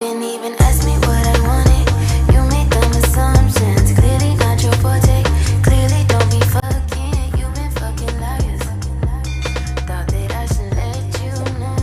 Didn't even ask me what I wanted. You made dumb assumptions. Clearly not your forte. Clearly don't be fucking. You've been fucking liars. Thought that I should let you know.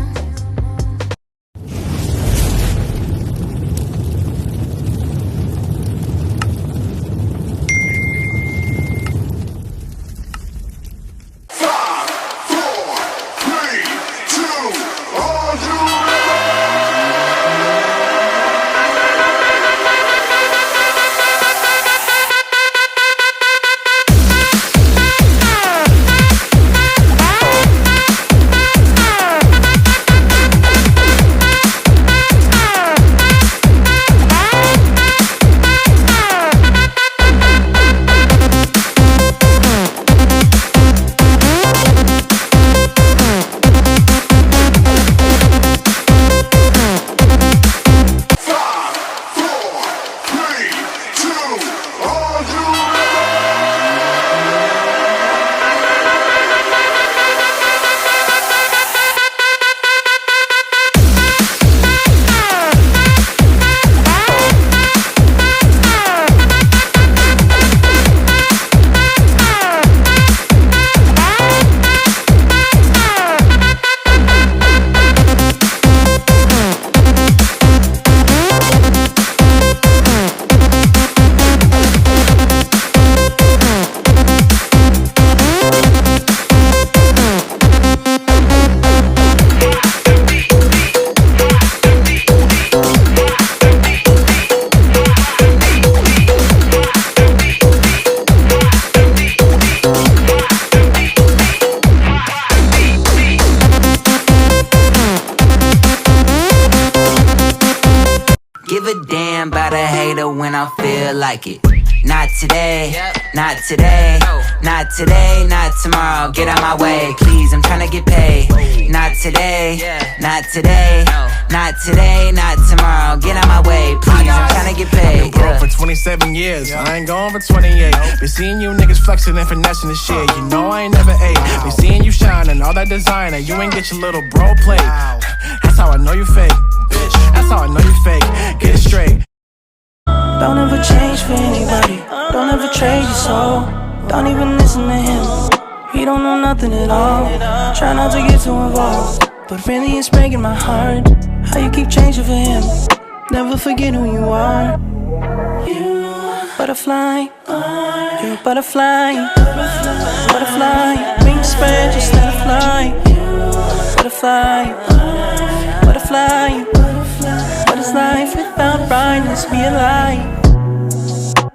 Give a damn about a hater when I feel like it. Not today, not today, not today, not tomorrow. Get out my way, please, I'm tryna get paid. Not today, not today, not today, not tomorrow. Get out my way, please, I'm tryna get paid. I've been broke for 27 years, I ain't going for 28. Been seeing you niggas flexing and finessing the shit. You know I ain't never ate. Been seeing you shining, all that designer. You ain't get your little bro plate. That's how I know you fake. That's how I know you fake. Get it straight. Don't ever change for anybody. Don't ever trade your soul. Don't even listen to him. He don't know nothing at all. Try not to get too involved, but really it's breaking my heart how you keep changing for him. Never forget who you are. You butterfly. You're a butterfly. Butterfly. Wings spread, just let it fly. Butterfly. Butterfly. What is life without brightness? Be a light.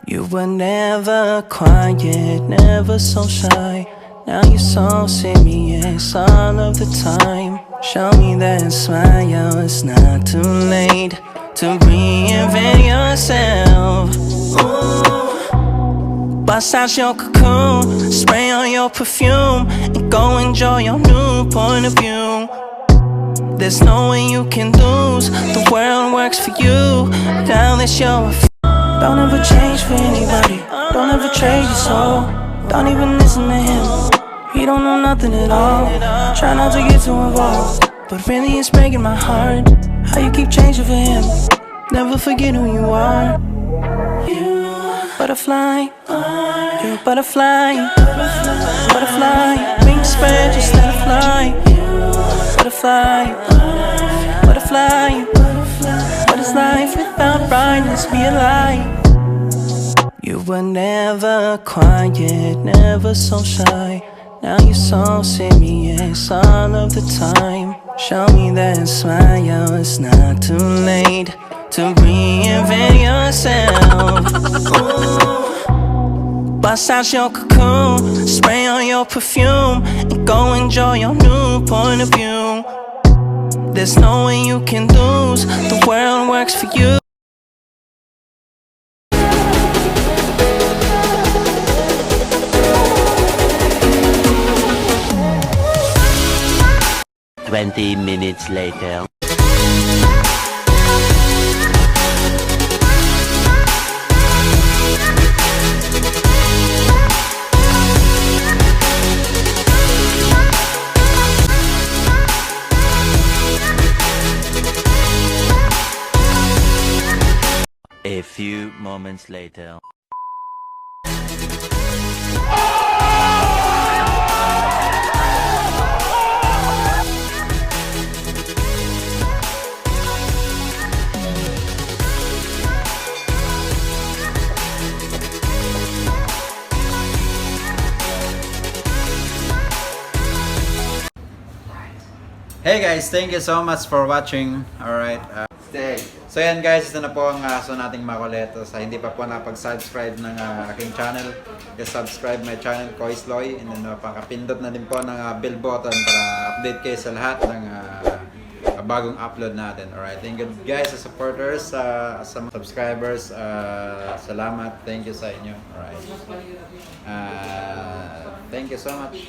You were never quiet, never so shy. Now you're so serious all of the time. Show me that smile, it's not too late to reinvent yourself. Ooh. Bust out your cocoon, spray on your perfume, and go enjoy your new point of view. There's no way you can lose, the world works for you. Now that you're don't ever change for anybody. Don't ever trade your soul. Don't even listen to him. He don't know nothing at all. Try not to get too involved, but really it's breaking my heart how you keep changing for him. Never forget who you are. You butterfly. You're a butterfly. Butterfly. Wings spread, just let it fly. Butterfly. Butterfly. What is life without brightness? Be a light. You were never quiet, never so shy. Now you're so serious all of the time. Show me that smile, it's not too late to reinvent yourself. Ooh. Bust out your cocoon, spray on your perfume, and go enjoy your new point of view. There's no way you can lose, the world works for you. Twenty minutes later. A few moments later. Hey guys, thank you so much for watching. Alright. So yan guys, ito na po ang aso nating makulit. Sa hindi pa po napag-subscribe ng aking channel, just subscribe my channel, Kuysloy. And then pakapindot na din po ng bell button para update kayo sa lahat ng bagong upload natin. Alright, thank you guys sa supporters, sa subscribers. Salamat, thank you sa inyo. Alright. Thank you so much.